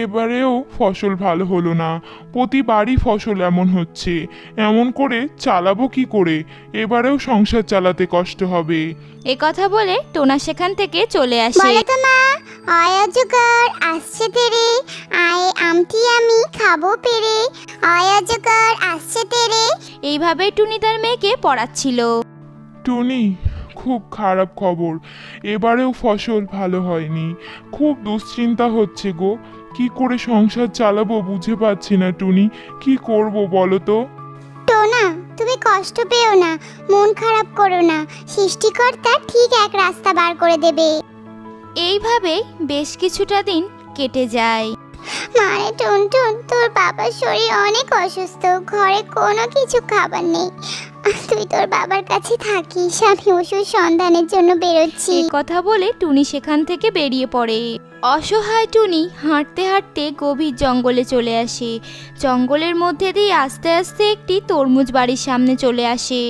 এবারেও ফসল ভালো হলো না। প্রতিবারই ফসল এমন হচ্ছে, এমন করে চালাবো কি করে? এবারেও সংসার চালাতে কষ্ট হবে। এ কথা বলে টোনা সেখান থেকে চলে আসে। বলো তো মা, অয়াজগার আসছে তেরে, আয়ে আমটি আমি খাবো পেরে, অয়াজগার আসছে তেরে। এইভাবে টুনি তার মেয়েকে পড়াচ্ছিল। টুনি, খুব খারাপ খবর, এবারেও ফসল ভালো হয়নি। খুব দুশ্চিন্তা হচ্ছে গো, কি করে সংসার চালাবো বুঝে পাচ্ছি না টুনি, কি করব বলো তো? টোনা, তুমি কষ্ট পেও না, মন খারাপ করো না, সৃষ্টিকর্তা ঠিক এক রাস্তা বার করে দেবে। এইভাবেই বেশ কিছুটা দিন কেটে যায়। মারে টুনটুন, তোর বাবার শরীর অনেক অসুস্থ, ঘরে কোনো কিছু খাবার নেই, তুই তোর বাবার কাছে থাকিস, আমি ওষুধ সন্ধানের জন্য বেরোচ্ছি। এই কথা বলে টুনি সেখান থেকে বেরিয়ে পড়ে। অসহায় টুনি হাঁটতে হাঁটতে গভীর জঙ্গলে চলে আসে। জঙ্গলের মধ্যে দিয়ে আস্তে আস্তে একটি তরমুজ বাড়ির সামনে চলে আসে।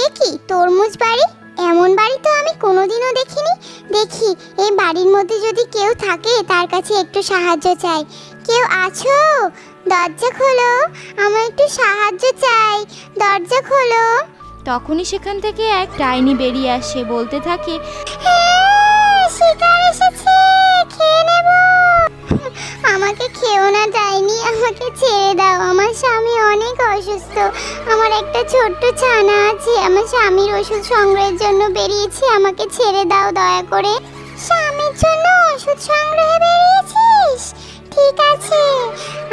এ কি তরমুজ বাড়ি? এমন বাড়ি তো আমি কোনোদিনও দেখিনি। দেখি এই বাড়ির মধ্যে যদি কেউ থাকে তার কাছে একটু সাহায্য চাই। কেউ আছো? দরজা খোলো, আমার একটু সাহায্য চাই, দরজা খোলো। তখনই সেখান থেকে এক ডাইনি বেরিয়ে আসে, বলতে থাকে, শিকার এসেছে, খেয়ে নেব। আমাকে খেও না ডাইনি, আমাকে ছেড়ে দাও, আমার স্বামী অনেক অসুস্থ, আমার একটা ছোট্ট ছানা আছে, আমার স্বামীর ওষুধ সংগ্রহের জন্য বেরিয়েছি, আমাকে ছেড়ে দাও দয়া করে। স্বামীর জন্য ওষুধ সংগ্রহে বেরিয়েছিস? ঠিক আছে,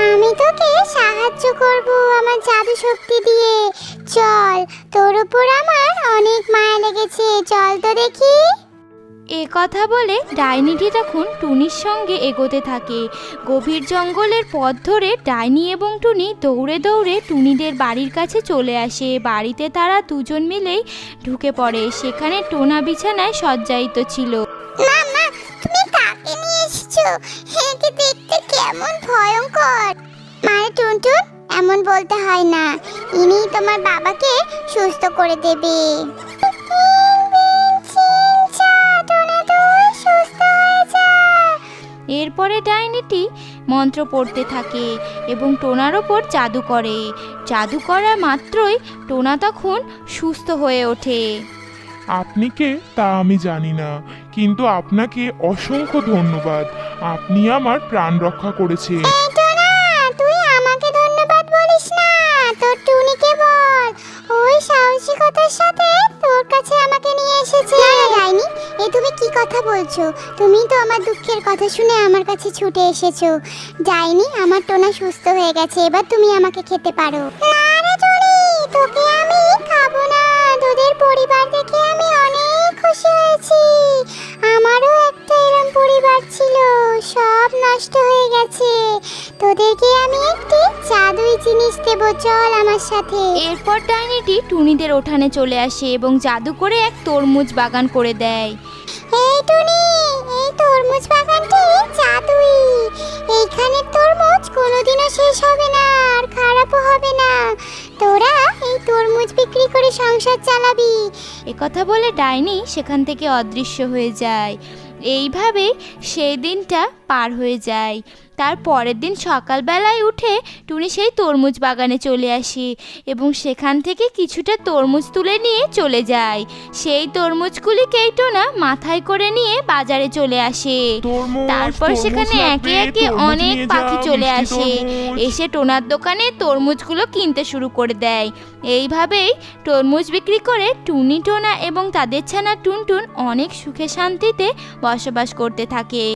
আমি তোকে সাহায্য করব আমার জাদু শক্তি দিয়ে। চল, তোর উপর আমার অনেক মায়া লেগেছে, চল তো দেখি। এ কথা বলে ডাইনিটি তখন টুনির সঙ্গে এগোতে থাকে। গভীর জঙ্গলের পথ ধরে ডাইনি এবং টুনি দৌড়ে দৌড়ে টুনিদের বাড়ির কাছে চলে আসে। বাড়িতে তারা দুজন মিলেই ঢুকে পড়ে। সেখানে টোনা বিছানায় সজ্জায়িত ছিল। মা, তুমি কাকে নিয়ে এসেছো? একে দেখতে কেমন ভয়ঙ্কর। মারে টুনটুন, এমন বলতে হয় না, ইনি তোমার বাবাকে সুস্থ করে দেবে। এরপরে ডাইনিটি মন্ত্র পড়তে থাকে এবং টোনার ওপর জাদু করে। জাদু করা মাত্রই টোনা তখন সুস্থ হয়ে ওঠে। আপনি কে তা আমি জানি না, কিন্তু আপনাকে অসংখ্য ধন্যবাদ, আপনি আমার প্রাণ রক্ষা করেছেন। এই টোনা, তুই আমাকে ধন্যবাদ বলিস না, তোর টুনিকে বল, ওই সাহসিকতার সাথে তোর কাছে আমাকে নিয়ে এসেছে। না না ডাইনি, এ তুমি কি কথা বলছো? তুমি তো আমার দুঃখের কথা শুনে আমার কাছে ছুটে এসেছো। ডাইনি, আমার টোনা সুস্থ হয়ে গেছে, এবার তুমি আমাকে খেতে পারো। না রে টুনি, তোকে আমি খাবো না, তোদের পরিবার দেখে আমি অনেক খুশি হয়েছি। আমারও একটা এরকম পরিবার ছিল, সব নষ্ট হয়ে গেছে, তোদেরকে আমি একটি জাদুই জিনিস দেব, চল আমার সাথে। এরপর ডাইনিটি টুনিদের উঠানে চলে আসে এবং জাদু করে এক তরমুজ বাগান করে দেয়। এই টুনি, এই তরমুজ বাগানটি জাদুই, এইখানে তরমুজ কোনোদিনও শেষ হবে না আর খারাপও হবে না, তোরা এই তরমুজ বিক্রি করে সংসার চালাবি। একথা বলে ডাইনি সেখান থেকে অদৃশ্য হয়ে যায়। এইভাবেই সেই দিনটা পার হয়ে যায়। তার পরের দিন সকালবেলায় উঠে টুনি সেই তরমুজ বাগানে চলে আসে এবং সেখান থেকে কিছুটা তরমুজ তুলে নিয়ে চলে যায়। সেই তরমুজগুলিকেই টোনা মাথায় করে নিয়ে বাজারে চলে আসে। তারপর সেখানে একে একে অনেক পাখি চলে আসে, এসে টোনার দোকানে তরমুজগুলো কিনতে শুরু করে দেয়। এইভাবেই তরমুজ বিক্রি করে টুনি, টোনা এবং তাদের ছানা টুনটুন অনেক সুখে শান্তিতে বসবাস করতে থাকে।